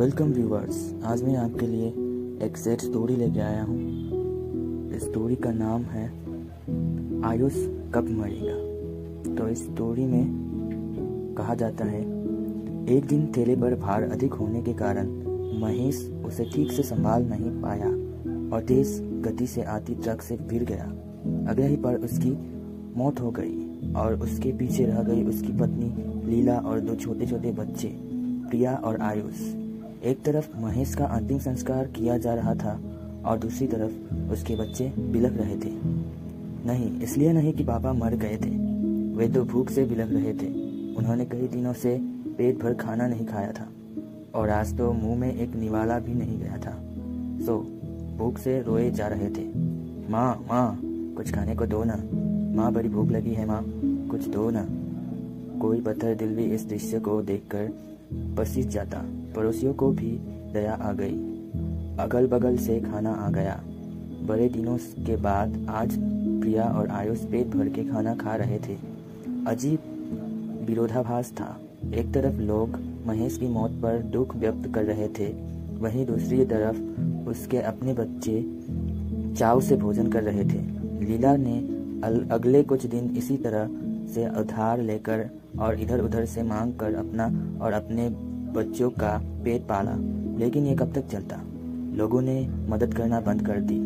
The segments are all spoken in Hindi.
Welcome viewers. आज मैं आपके लिए एक सैड स्टोरी लेके आया हूँ। इस स्टोरी का नाम है आयुष कब मरेगा। तो इस स्टोरी में कहा जाता है, एक दिन थैले पर भार अधिक होने के कारण महेश उसे ठीक से संभाल नहीं पाया और तेज गति से आती ट्रक से गिर गया। अगले ही पल उसकी मौत हो गई और उसके पीछे रह गई उसकी पत्नी लीला और दो छोटे छोटे बच्चे प्रिया और आयुष। एक तरफ महेश का अंतिम संस्कार किया जा रहा था और दूसरी तरफ उसके बच्चे बिलख रहे थे। नहीं, इसलिए नहीं कि पापा मर गए थे, वे तो भूख से बिलख रहे थे। उन्होंने कई दिनों से पेट भर खाना नहीं खाया था और आज तो मुंह में एक निवाला भी नहीं गया था, सो भूख से रोए जा रहे थे। माँ माँ, कुछ खाने को दो ना। माँ, बड़ी भूख लगी है माँ, कुछ दो ना। कोई पत्थर दिल भी इस दृश्य को देखकर पसीज जाता। पड़ोसियों को भी दया आ गई, अगल बगल से खाना आ गया। बड़े दिनों के बाद आज प्रिया और आयुष पेट भर के खाना खा रहे थे। अजीब विरोधाभास था। एक तरफ लोग महेश की मौत पर दुख व्यक्त कर रहे थे, वहीं दूसरी तरफ उसके अपने बच्चे चाव से भोजन कर रहे थे। लीला ने अगले कुछ दिन इसी तरह से उधार लेकर और इधर उधर से मांग कर अपना और अपने बच्चों का पेट पाला, लेकिन ये कब तक चलता। लोगों ने मदद करना बंद कर दी।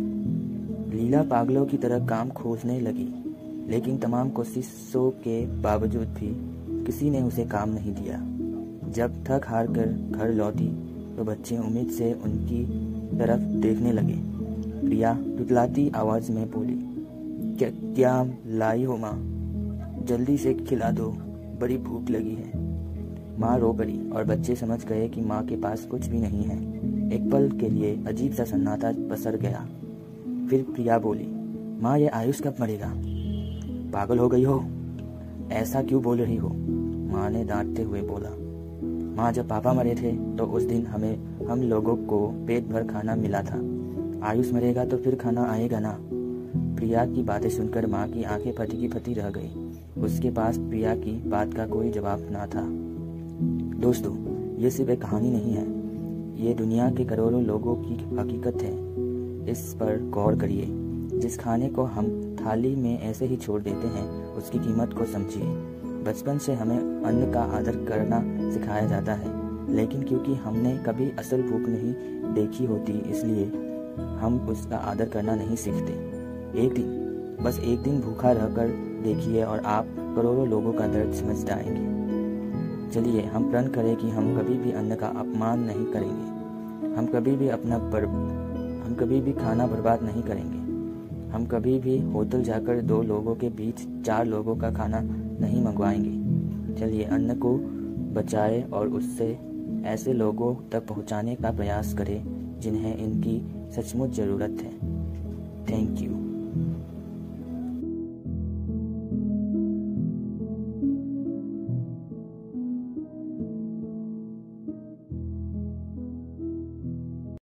लीला पागलों की तरह काम खोजने लगी, लेकिन तमाम कोशिशों के बावजूद भी किसी ने उसे काम नहीं दिया। जब थक हार कर घर लौटी तो बच्चे उम्मीद से उनकी तरफ देखने लगे। प्रिया टुटलाती आवाज में बोली, क्या लाई हो माँ, जल्दी से खिला दो, बड़ी भूख लगी है। माँ रो पड़ी और बच्चे समझ गए कि माँ के पास कुछ भी नहीं है। एक पल के लिए अजीब सा सन्नाटा पसर गया। फिर प्रिया बोली, माँ, ये आयुष कब मरेगा? पागल हो गई हो, ऐसा क्यों बोल रही हो? माँ ने डांटते हुए बोला, माँ, जब पापा मरे थे तो उस दिन हम लोगों को पेट भर खाना मिला था। आयुष मरेगा तो फिर खाना आएगा ना। प्रिया की बातें सुनकर माँ की आंखें फटी की फटी रह गई। उसके पास प्रिया की बात का कोई जवाब ना था। दोस्तों, ये सिर्फ एक कहानी नहीं है, ये दुनिया के करोड़ों लोगों की हकीकत है। इस पर गौर करिए। जिस खाने को हम थाली में ऐसे ही छोड़ देते हैं, उसकी कीमत को समझिए। बचपन से हमें अन्न का आदर करना सिखाया जाता है, लेकिन क्योंकि हमने कभी असल भूख नहीं देखी होती, इसलिए हम उसका आदर करना नहीं सीखते। एक दिन, बस एक दिन भूखा रहकर देखिए और आप करोड़ों लोगों का दर्द समझ जाएंगे। चलिए हम प्रण करें कि हम कभी भी अन्न का अपमान नहीं करेंगे। हम कभी भी खाना बर्बाद नहीं करेंगे। हम कभी भी होटल जाकर 2 लोगों के बीच 4 लोगों का खाना नहीं मंगवाएंगे। चलिए अन्न को बचाएं और उससे ऐसे लोगों तक पहुंचाने का प्रयास करें जिन्हें इनकी सचमुच ज़रूरत है। Thank you.